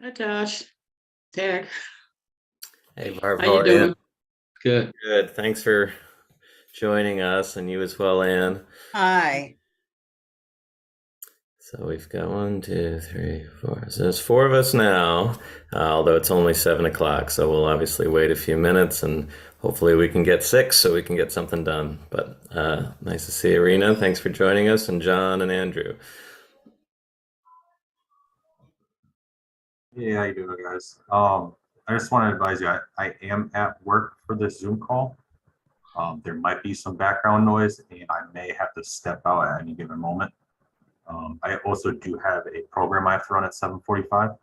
Hi, Josh. Tag. Hey, Barb, How how you are you? doing? Good. Good. Thanks for joining us, and you as well, Ann. Hi. So we've got one, two, three, four. So there's four of us now, although it's only 7 o'clock. So we'll obviously wait a few minutes, and hopefully we can get six so we can get something done. But nice to see you, Rena. Thanks for joining us, and John and Andrew. Yeah, how you doing, guys? I just want to advise you, I am at work for this Zoom call. There might be some background noise, and I may have to step out at any given moment. I also do have a program I have to run at 7:45,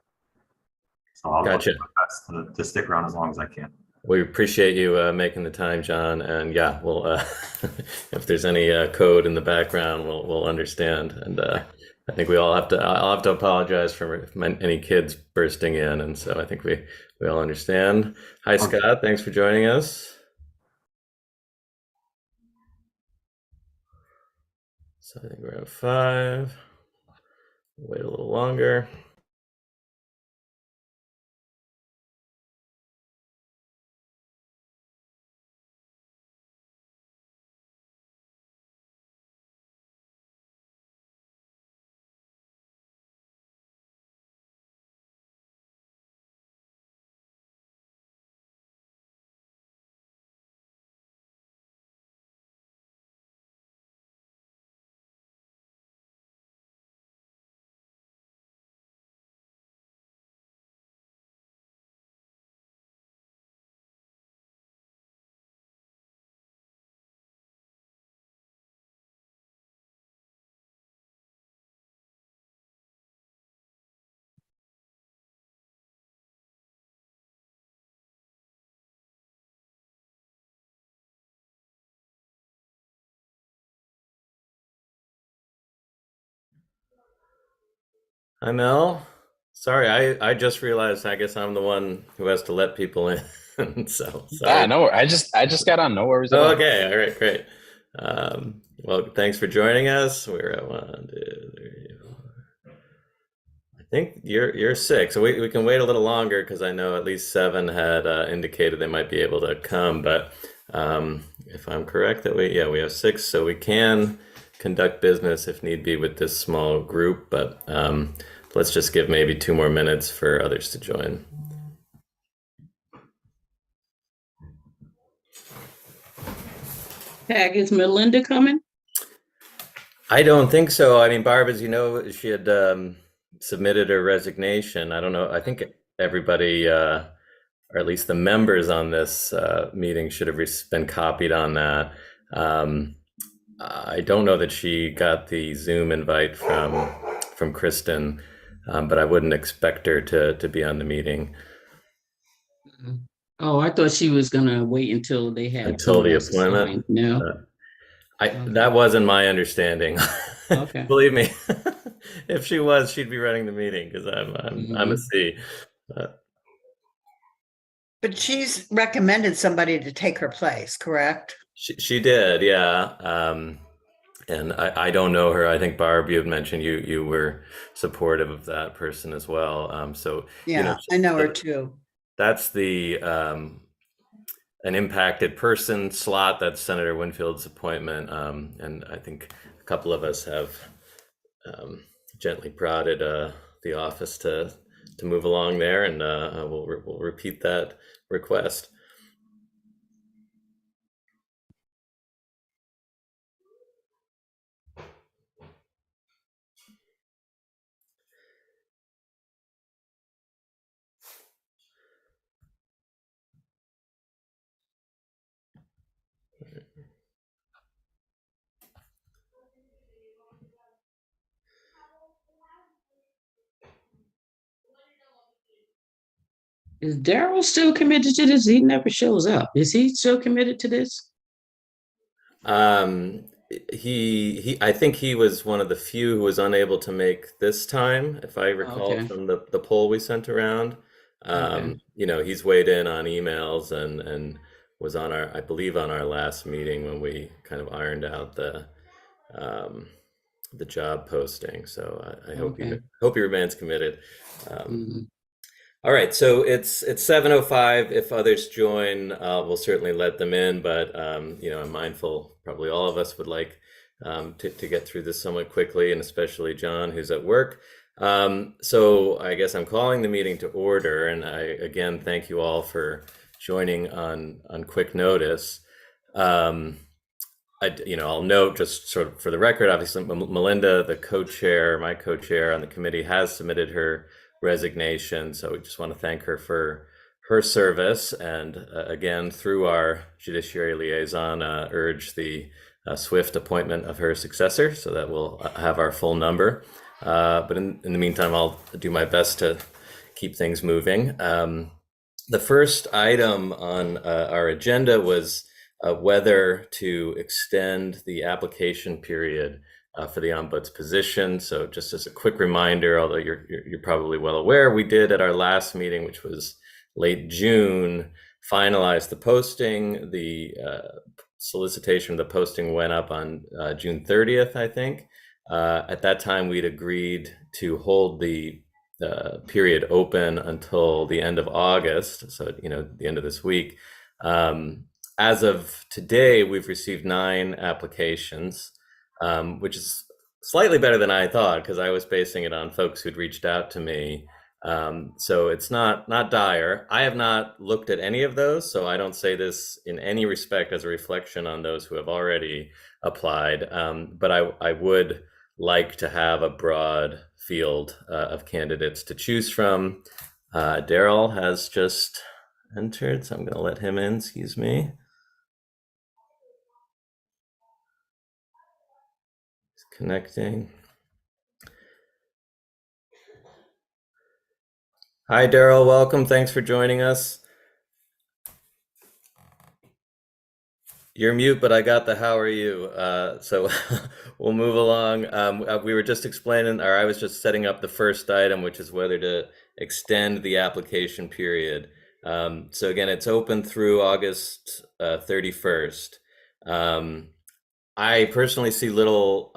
so I'll Gotcha. do my best to stick around as long as I can. We appreciate you making the time, John. And yeah, we'll if there's any code in the background, we'll understand. And I think we all have to. I'll have to apologize for any kids bursting in, and so I think we all understand. Hi, Okay. Scott. Thanks for joining us. So I think we're at 5. Wait a little longer. Hi, Mel. Sorry, I just realized. I guess I'm the one who has to let people in. So sorry. No, I just got on. No worries at all. Okay, all right, great. Well, thanks for joining us. We're at 1, 2, 3, 4. I think you're 6. So we can wait a little longer because I know at least 7 had indicated they might be able to come. But if I'm correct, that we have 6, so we can conduct business if need be with this small group. But let's just give maybe 2 more minutes for others to join. Tag, is Melinda coming? I don't think so. I mean, Barb, as you know, she had submitted her resignation. I don't know. I think everybody, or at least the members on this meeting, should have been copied on that. I don't know that she got the Zoom invite from Kristen, but I wouldn't expect her to be on the meeting Oh, I thought she was gonna wait until they had until someone the else assigned. appointment. No. Okay. That wasn't my understanding. Okay. Believe me, if she was, she'd be running the meeting because I'm a C. But she's recommended somebody to take her place, correct? She did, yeah. And I don't know her. I think Barb, you had mentioned you were supportive of that person as well. So Yeah, I know her too. That's the an impacted person slot. That's Senator Winfield's appointment, and I think a couple of us have gently prodded the office to move along there, and we'll repeat that request. Is Daryl still committed to this? He never shows up. Is he still committed to this? I think he was one of the few who was unable to make this time, if I recall Okay. from the poll we sent around. Okay. He's weighed in on emails and was on I believe on our last meeting when we kind of ironed out um, the job posting. So I Okay. hope he remains committed. Um, Mhm. all right, so it's 7:05. If others join, we'll certainly let them in. But I'm mindful. Probably all of us would like to get through this somewhat quickly, and especially John, who's at work. So I guess I'm calling the meeting to order, and I again thank you all for joining on quick notice. Um, I'll note just sort of for the record, obviously, Melinda, my co-chair on the committee, has submitted her resignation. So we just want to thank her for her service. And again, through our judiciary liaison, urge the swift appointment of her successor so that we'll have our full number. But in the meantime, I'll do my best to keep things moving. The first item on our agenda was whether to extend the application period for the ombuds position. So just as a quick reminder, although you're probably well aware, we did at our last meeting, which was late June, finalize the posting. The solicitation of the posting went up on June 30th, I think. At that time, we'd agreed to hold the period open until the end of August, so the end of this week. As of today, we've received 9 applications, which is slightly better than I thought because I was basing it on folks who'd reached out to me. So it's not dire. I have not looked at any of those, so I don't say this in any respect as a reflection on those who have already applied. But I would like to have a broad field of candidates to choose from. Daryl has just entered, so I'm going to let him in. Excuse me. Connecting. Hi, Daryl. Welcome. Thanks for joining us. You're mute, but I got the how are you. So we'll move along. We were just explaining, or I was just setting up the first item, which is whether to extend the application period. So again, it's open through August 31st. I personally see little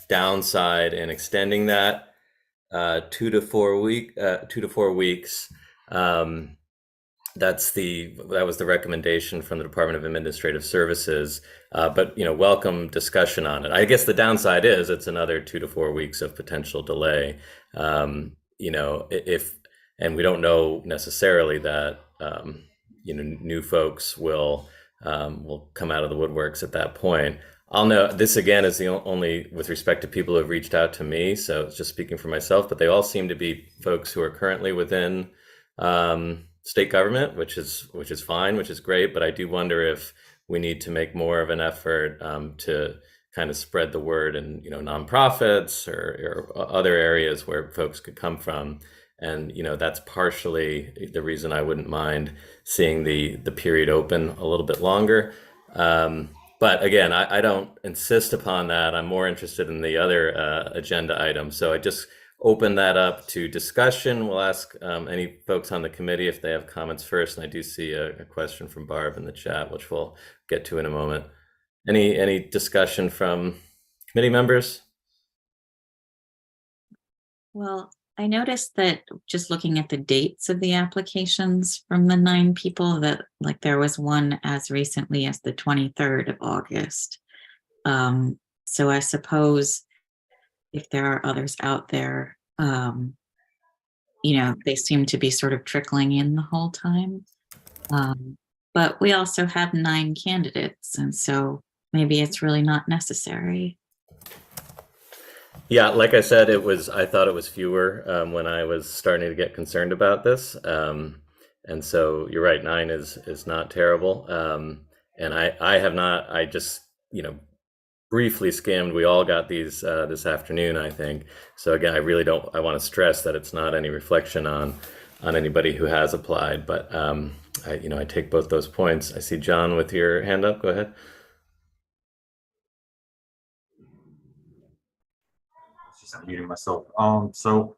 downside in extending that 2 to 4 weeks. That was the recommendation from the Department of Administrative Services. But welcome discussion on it. I guess the downside is it's another 2 to 4 weeks of potential delay. If and we don't know necessarily that new folks will come out of the woodworks at that point. I'll know this again is the only with respect to people who have reached out to me. So it's just speaking for myself, but they all seem to be folks who are currently within state government, which is fine, which is great. But I do wonder if we need to make more of an effort to kind of spread the word in nonprofits or other areas where folks could come from. And that's partially the reason I wouldn't mind seeing the period open a little bit longer. But again, I don't insist upon that. I'm more interested in the other agenda items. So I just open that up to discussion. We'll ask any folks on the committee if they have comments first. And I do see a question from Barb in the chat, which we'll get to in a moment. Any discussion from committee members? Well, I noticed that just looking at the dates of the applications from the 9 people that there was one as recently as the 23rd of August. So I suppose if there are others out there, they seem to be sort of trickling in the whole time. But we also have 9 candidates, and so maybe it's really not necessary. Yeah, like I said, I thought it was fewer when I was starting to get concerned about this. And so you're right, 9 is not terrible. And I have not, I just, briefly skimmed. We all got these this afternoon, I think. So again, I want to stress that it's not any reflection on anybody who has applied, but I take both those points. I see John with your hand up, go ahead. Just muting myself. So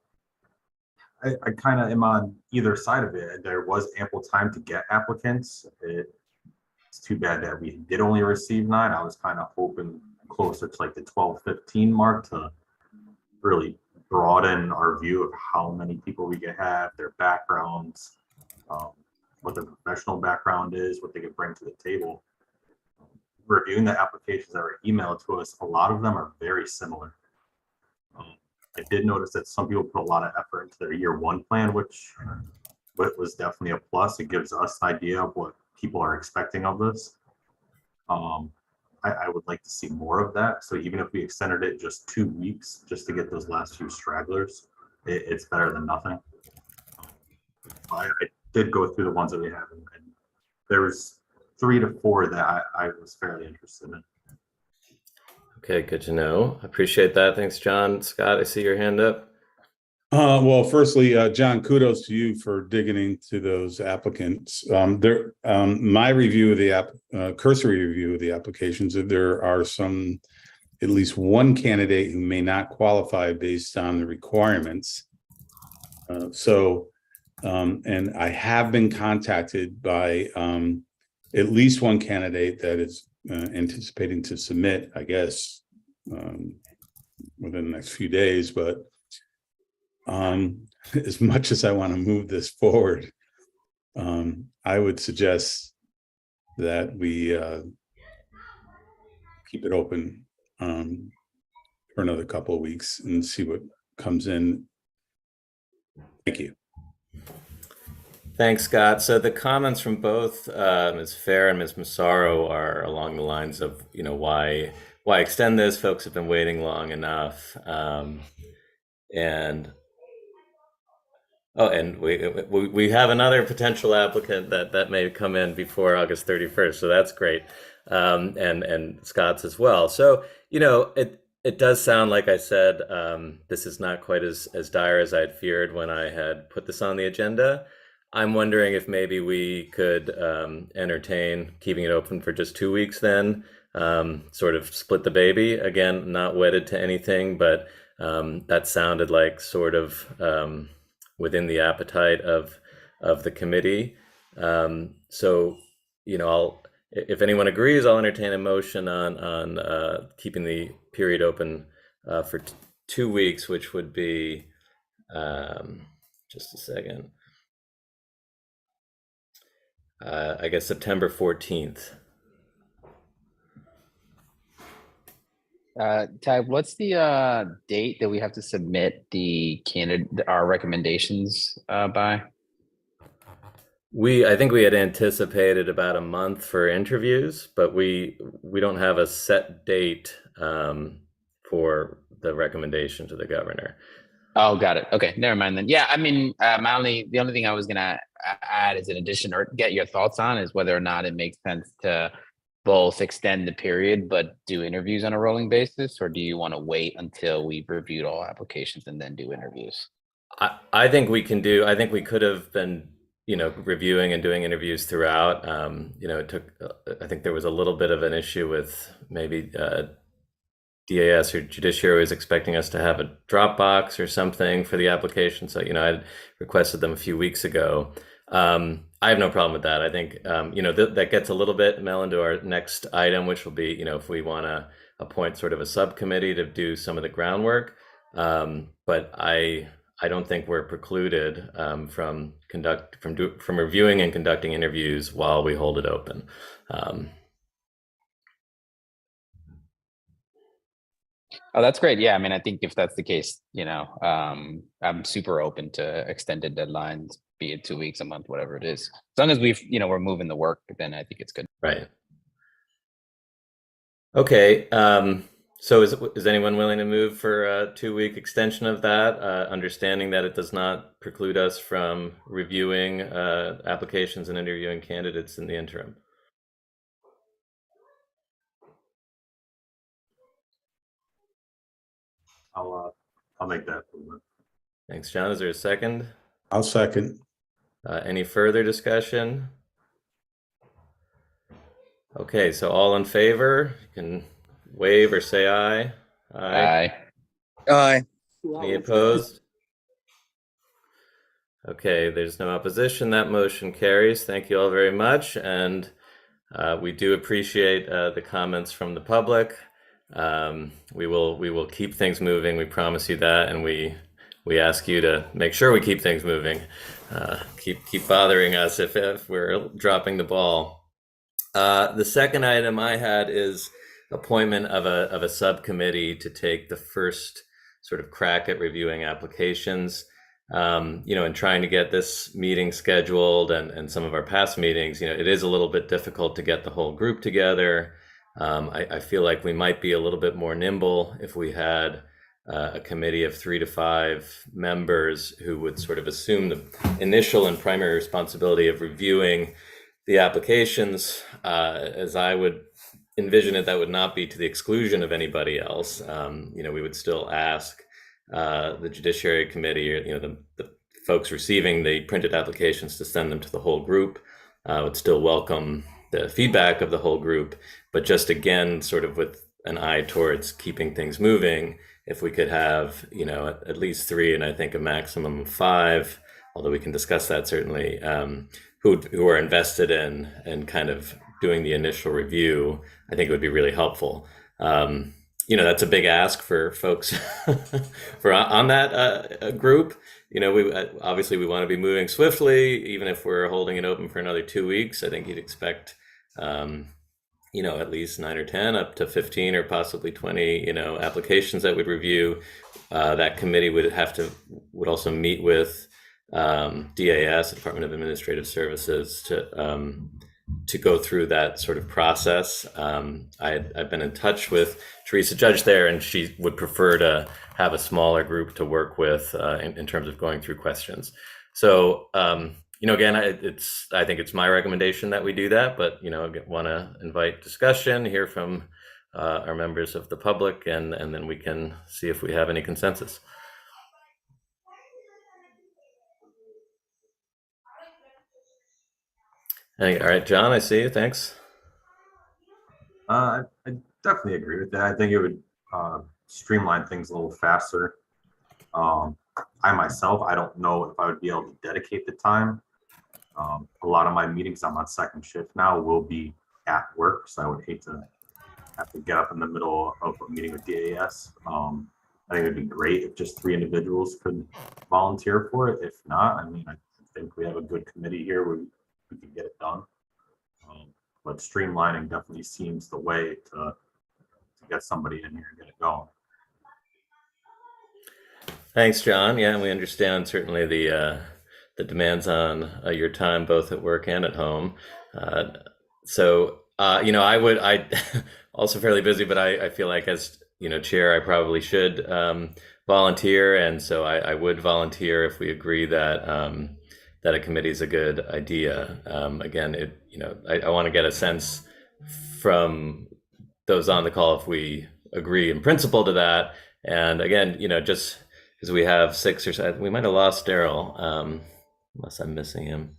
I kind of am on either side of it. There was ample time to get applicants. It's too bad that we did only receive 9. I was kind of hoping closer to like the 12, 15 mark to really broaden our view of how many people we could have, their backgrounds, what their professional background is, what they could bring to the table. Reviewing the applications that were emailed to us, a lot of them are very similar. I did notice that some people put a lot of effort into their year 1 plan, which was definitely a plus. It gives us an idea of what people are expecting of this. I would like to see more of that. So even if we extended it just 2 weeks, just to get those last few stragglers, it's better than nothing. I did go through the ones that we have, and there was 3 to 4 that I was fairly interested in. Okay, good to know. I appreciate that. Thanks, John. Scott, I see your hand up. Well, firstly, John, kudos to you for digging into those applicants. My review of the cursory review of the applications, there are at least one candidate who may not qualify based on the requirements. And I have been contacted by at least one candidate that is anticipating to submit, I guess, within the next few days, but as much as I want to move this forward, I would suggest that we keep it open for another couple of weeks and see what comes in. Thank you. Thanks, Scott. So the comments from both Ms. Fair and Ms. Massaro are along the lines of, why extend this? Folks have been waiting long enough. And we have another potential applicant that may come in before August 31st. So that's great. And Scott's as well. So, it does sound, like I said, this is not quite as dire as I'd feared when I had put this on the agenda. I'm wondering if maybe we could entertain keeping it open for just 2 weeks then, sort of split the baby. Again, not wedded to anything, but that sounded like sort of within the appetite of the committee. So, if anyone agrees, I'll entertain a motion on keeping the period open for 2 weeks, which would be, just a second, I guess September 14th. Ty, what's the date that we have to submit our recommendations by? I think we had anticipated about a month for interviews, but we don't have a set date for the recommendation to the governor. Oh, got it. Okay, never mind then. Yeah, I mean, the only thing I was gonna add as an addition or get your thoughts on is whether or not it makes sense to both extend the period but do interviews on a rolling basis, or do you want to wait until we've reviewed all applications and then do interviews? I think we could have been, reviewing and doing interviews throughout. It took, I think there was a little bit of an issue with maybe DAS or Judiciary was expecting us to have a Dropbox or something for the application. So, I requested them a few weeks ago. I have no problem with that. I think, that gets a little bit, Mel, into our next item, which will be, if we want to appoint sort of a subcommittee to do some of the groundwork. But I don't think we're precluded from reviewing and conducting interviews while we hold it open. Oh, that's great. Yeah, I mean, I think if that's the case, I'm super open to extended deadlines, be it 2 weeks, a month, whatever it is. As long as we're moving the work, then I think it's good. Right. Okay. So is anyone willing to move for a 2-week extension of that, understanding that it does not preclude us from reviewing applications and interviewing candidates in the interim? I'll make that movement. Thanks, John. Is there a second? I'll second. Any further discussion? Okay, so all in favor, you can wave or say aye. Aye. Aye. Any opposed? Okay, there's no opposition. That motion carries. Thank you all very much. And we do appreciate the comments from the public. We will keep things moving. We promise you that. And we ask you to make sure we keep things moving. Keep bothering us if we're dropping the ball. The second item I had is appointment of a subcommittee to take the first sort of crack at reviewing applications. And trying to get this meeting scheduled and some of our past meetings, it is a little bit difficult to get the whole group together. I feel like we might be a little bit more nimble if we had a committee of 3 to 5 members who would sort of assume the initial and primary responsibility of reviewing the applications. As I would envision it, that would not be to the exclusion of anybody else. We would still ask the Judiciary Committee, or the folks receiving the printed applications, to send them to the whole group. Would still welcome the feedback of the whole group, but just again, sort of with an eye towards keeping things moving. If we could have, at least 3, and I think a maximum of 5, although we can discuss that certainly, who are invested in and kind of doing the initial review, I think it would be really helpful. That's a big ask for folks on that group. We obviously we want to be moving swiftly, even if we're holding it open for another 2 weeks. I think you'd expect, at least 9 or 10, up to 15 or possibly 20, applications that would review. That committee would also meet with DAS, Department of Administrative Services, to go through that sort of process. I've been in touch with Teresa Judge there, and she would prefer to have a smaller group to work with in terms of going through questions. So, again, I think it's my recommendation that we do that, but, want to invite discussion, hear from our members of the public, and then we can see if we have any consensus. All right, John, I see you. Thanks. I definitely agree with that. I think it would streamline things a little faster. I myself, I don't know if I would be able to dedicate the time. A lot of my meetings, I'm on second shift now, will be at work, so I would hate to have to get up in the middle of a meeting with DAS. I think it'd be great if just 3 individuals could volunteer for it. If not, I think we have a good committee here. We can get it done. But streamlining definitely seems the way to get somebody in here and get it going. Thanks, John. Yeah, and we understand certainly the demands on your time, both at work and at home. I also fairly busy, but I feel like as chair, I probably should volunteer, and so I would volunteer if we agree that that a committee is a good idea. Again, I want to get a sense from those on the call if we agree in principle to that. And again, just because we have 6 or 7, we might have lost Daryl, unless I'm missing him.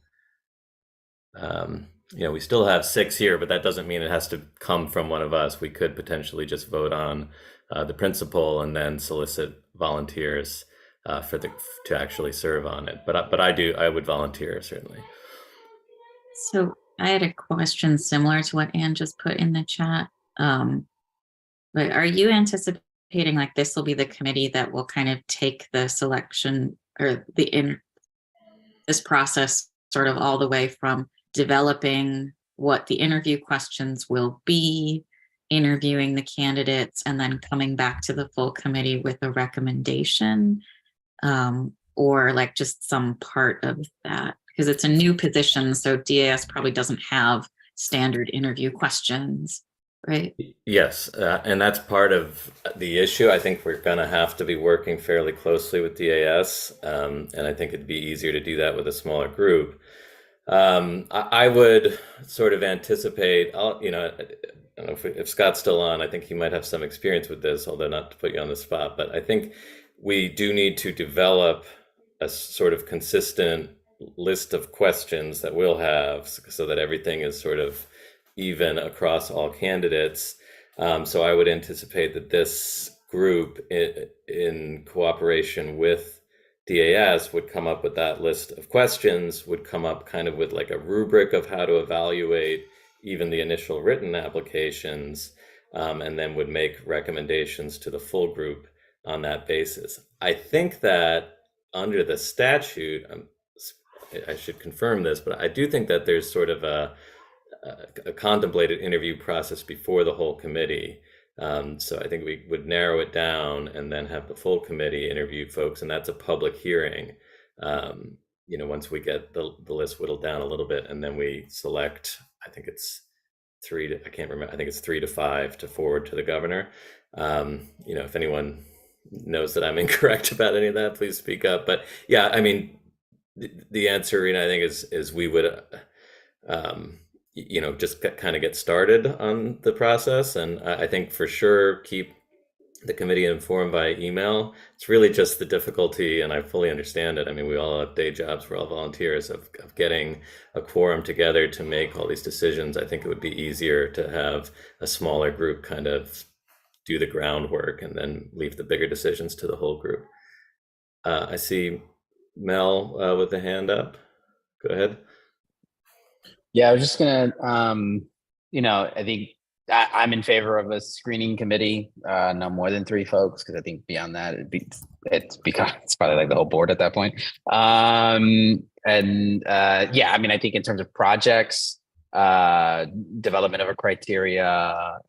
We still have 6 here, but that doesn't mean it has to come from one of us. We could potentially just vote on the principle and then solicit volunteers to actually serve on it. But I would volunteer, certainly. So I had a question similar to what Anne just put in the chat. But are you anticipating like this will be the committee that will kind of take the selection or this process sort of all the way from developing what the interview questions will be, interviewing the candidates, and then coming back to the full committee with a recommendation? Or like just some part of that, because it's a new position, so DAS probably doesn't have standard interview questions, right? Yes, and that's part of the issue. I think we're going to have to be working fairly closely with DAS, and I think it'd be easier to do that with a smaller group. I would sort of anticipate, I don't know if Scott's still on, I think he might have some experience with this, although not to put you on the spot, but I think we do need to develop a sort of consistent list of questions that we'll have so that everything is sort of even across all candidates. So I would anticipate that this group in cooperation with DAS would come up with that list of questions, would come up kind of with like a rubric of how to evaluate even the initial written applications, and then would make recommendations to the full group on that basis. I think that under the statute, I should confirm this, but I do think that there's sort of a contemplated interview process before the whole committee. So I think we would narrow it down and then have the full committee interview folks, and that's a public hearing. Once we get the list whittled down a little bit, and then we select, I think it's I can't remember, I think it's 3 to 5 to forward to the governor. If anyone knows that I'm incorrect about any of that, please speak up. But yeah, I mean, the answer, I think is we would, just kind of get started on the process. And I think for sure keep the committee informed by email. It's really just the difficulty, and I fully understand it. I mean, we all have day jobs, we're all volunteers, of getting a quorum together to make all these decisions. I think it would be easier to have a smaller group kind of do the groundwork and then leave the bigger decisions to the whole group. I see Mel with the hand up. Go ahead. Yeah, I was just gonna, I think I'm in favor of a screening committee, no more than 3 folks, because I think beyond that, it's probably like the whole board at that point. I think in terms of projects, development of a criteria,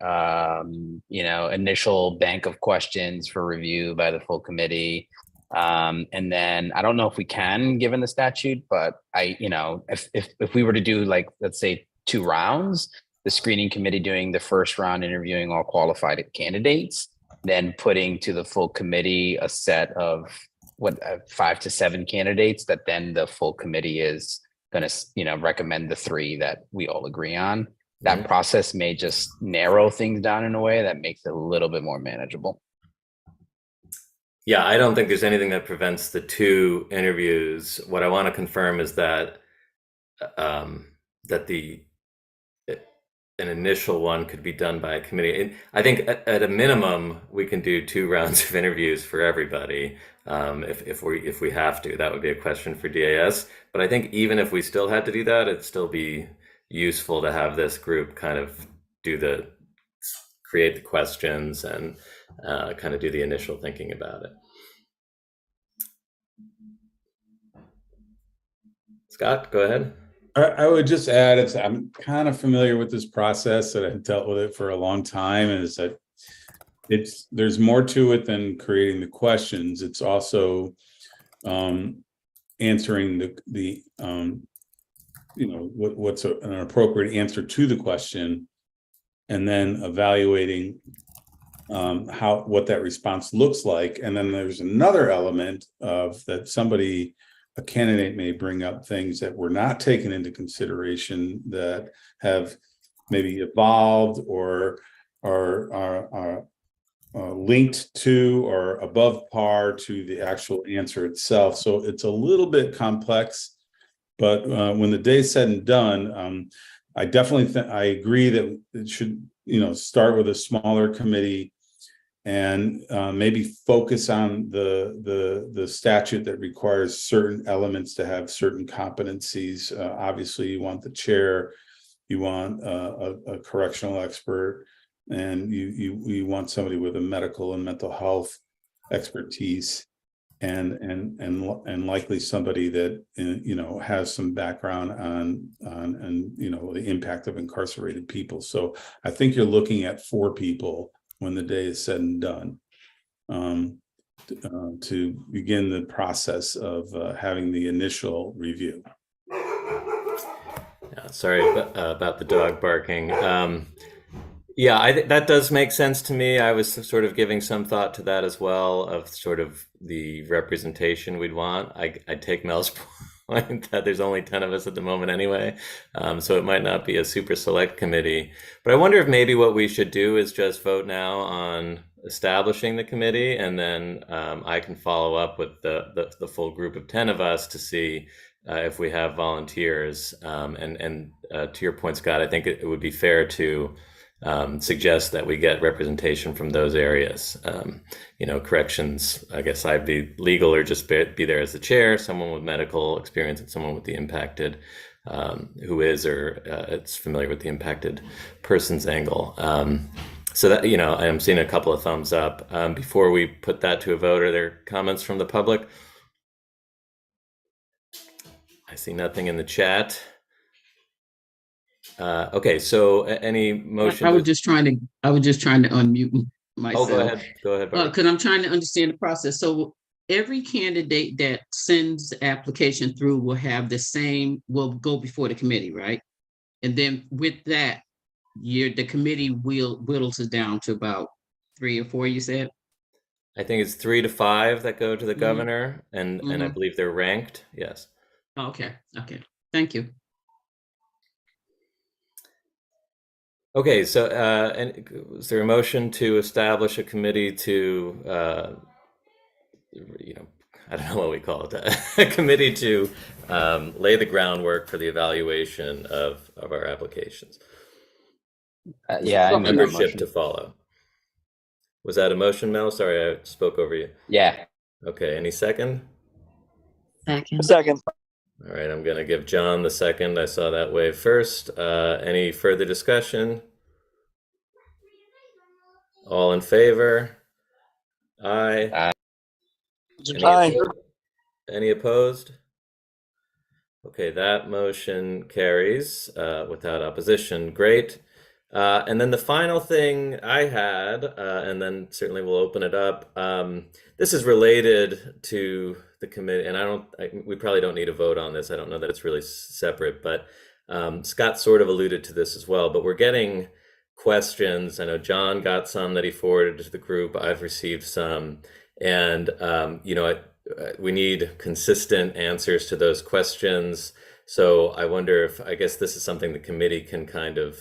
initial bank of questions for review by the full committee. And then I don't know if we can, given the statute, but if we were to do, like, let's say 2 rounds, the screening committee doing the first round, interviewing all qualified candidates, then putting to the full committee a set of 5 to 7 candidates that then the full committee is going to, recommend the 3 that we all agree on. That process may just narrow things down in a way that makes it a little bit more manageable. Yeah, I don't think there's anything that prevents the 2 interviews. What I want to confirm is that an initial one could be done by a committee. And I think at a minimum, we can do 2 rounds of interviews for everybody. If we have to, that would be a question for DAS. But I think even if we still had to do that, it'd still be useful to have this group kind of create the questions and kind of do the initial thinking about it. Scott, go ahead. I would just add, I'm kind of familiar with this process, that I've dealt with it for a long time, and is that there's more to it than creating the questions. It's also answering what's an appropriate answer to the question, and then evaluating what that response looks like. And then there's another element of that a candidate may bring up things that were not taken into consideration, that have maybe evolved or are linked to or above par to the actual answer itself. So it's a little bit complex, but when the day's said and done, I definitely I agree that it should start with a smaller committee, and maybe focus on the statute that requires certain elements to have certain competencies. Obviously, you want the chair, you want a correctional expert, and you want somebody with a medical and mental health expertise, and likely somebody that has some background on the impact of incarcerated people. So I think you're looking at 4 people when the day is said and done, to begin the process of having the initial review. Yeah, sorry about the dog barking. That does make sense to me. I was sort of giving some thought to that as well, of sort of the representation we'd want. I take Mel's point that there's only 10 of us at the moment anyway, so it might not be a super select committee. But I wonder if maybe what we should do is just vote now on establishing the committee, and then I can follow up with the full group of 10 of us to see if we have volunteers. And to your point, Scott, I think it would be fair to suggest that we get representation from those areas. Corrections, I guess I'd be legal or just be there as the chair, someone with medical experience and someone with the impacted, who is or it's familiar with the impacted person's angle. So that, I'm seeing a couple of thumbs up. Before we put that to a vote, are there comments from the public? I see nothing in the chat. Okay, so any motion? I was just trying to unmute myself. Oh, go ahead. Barbara. Because I'm trying to understand the process. So every candidate that sends the application through will go before the committee, right? And then with that, the committee whittles it down to about 3 or 4, you said? I think it's 3 to 5 that go to the Mhm. governor, and I Mhm. believe they're ranked. Yes. Okay. Thank you. Okay, so and is there a motion to establish a committee to, I don't know what we call it, a committee to lay the groundwork for the evaluation of our applications? Yeah, I made that Membership motion. to follow. Was that a motion, Mel? Sorry, I spoke over you. Yeah. Okay, any second? Second. All right, I'm going to give John the second. I saw that wave first. Any further discussion? All in favor? Aye. Aye. Any opposed? Okay, that motion carries without opposition. Great. And then the final thing I had, and then certainly we'll open it up. This is related to the committee, and we probably don't need a vote on this. I don't know that it's really separate, but Scott sort of alluded to this as well. But we're getting questions. I know John got some that he forwarded to the group. I've received some, and we need consistent answers to those questions. So I wonder I guess this is something the committee can kind of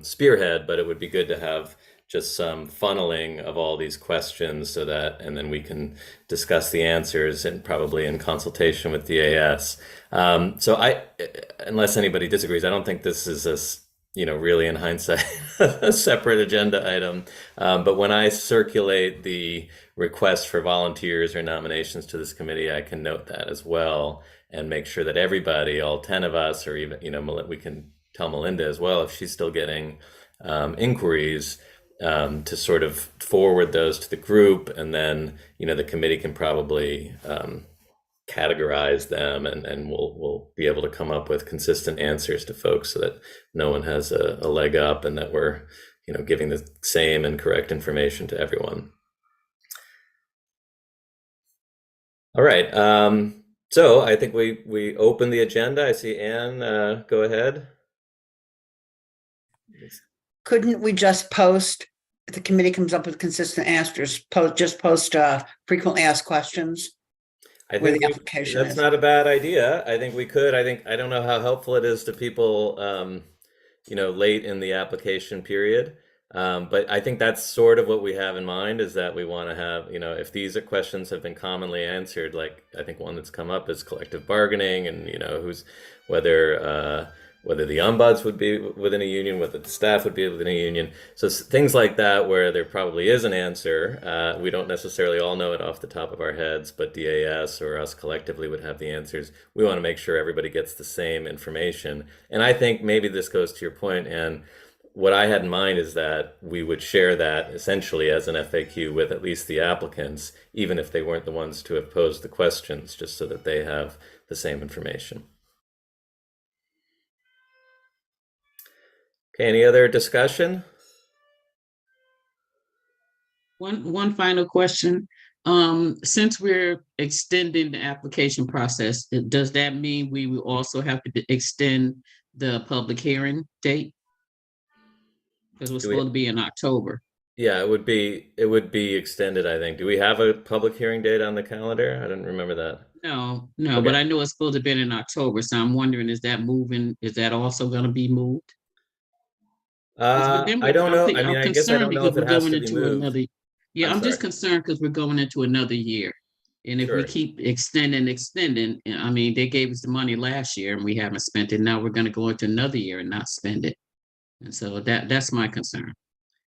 spearhead, but it would be good to have just some funneling of all these questions and then we can discuss the answers and probably in consultation with DAS. So unless anybody disagrees, I don't think this is really in hindsight, a separate agenda item. But when I circulate the request for volunteers or nominations to this committee, I can note that as well and make sure that everybody, all 10 of us, or even, we can tell Melinda as well if she's still getting inquiries to sort of forward those to the group. And then, the committee can probably categorize them and we'll be able to come up with consistent answers to folks so that no one has a leg up and that we're, giving the same and correct information to everyone. All right. So I think we open the agenda. I see Anne, go ahead. Couldn't we just post, if the committee comes up with consistent answers, post frequently asked questions? I Where think the application that's is. not a bad idea. I think we could. I don't know how helpful it is to people, late in the application period. But I think that's sort of what we have in mind, is that we want to have, if these questions have been commonly answered, like I think one that's come up is collective bargaining and, whether the ombuds would be within a union, whether the staff would be within a union. So things like that, where there probably is an answer. We don't necessarily all know it off the top of our heads, but DAS or us collectively would have the answers. We want to make sure everybody gets the same information. And I think maybe this goes to your point, and what I had in mind is that we would share that essentially as an FAQ with at least the applicants, even if they weren't the ones to have posed the questions, just so that they have the same information. Okay, any other discussion? One final question. Since we're extending the application process, does that mean we will also have to extend the public hearing date? Because we're supposed to be in October. Yeah, it would be extended, I think. Do we have a public hearing date on the calendar? I didn't remember that. No, Okay. but I know it's supposed to have been in October, so I'm wondering, is that moving? Is that also going to be moved? I don't know. I mean, I guess I don't know if it has to be Another, moved. yeah, I'm just concerned because we're going into another year. And if we Sure. keep extending, I mean, they gave us the money last year and we haven't spent it. Now we're going to go into another year and not spend it. And so that's my concern.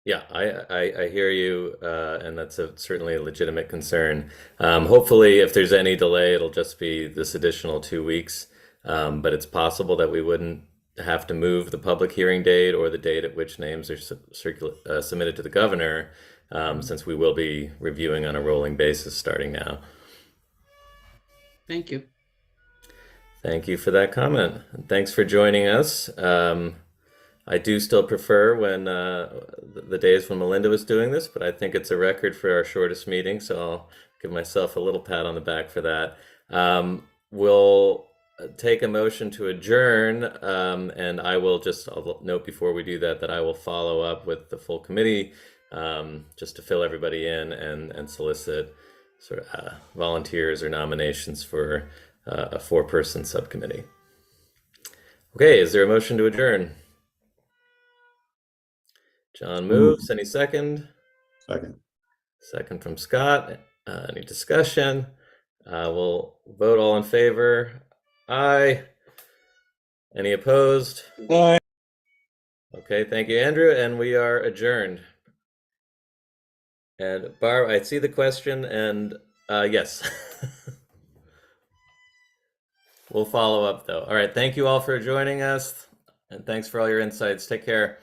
Yeah, I hear you, and that's certainly a legitimate concern. Hopefully, if there's any delay, it'll just be this additional 2 weeks. But it's possible that we wouldn't have to move the public hearing date or the date at which names are submitted to the governor, since we will be reviewing on a rolling basis starting now. Thank you. Thank you for that comment. And thanks for joining us. I do still prefer when the days when Melinda was doing this, but I think it's a record for our shortest meeting, so I'll give myself a little pat on the back for that. We'll take a motion to adjourn, and I'll note before we do that I will follow up with the full committee just to fill everybody in and solicit sort of volunteers or nominations for a 4-person subcommittee. Okay, is there a motion to adjourn? John moves. Any second? Second. Second from Scott. Any discussion? We'll vote all in favor. Aye. Any opposed? Aye. Okay, thank you, Andrew. And we are adjourned. And Barb, I see the question, and yes. We'll follow up, though. All right, thank you all for joining us, and thanks for all your insights. Take care.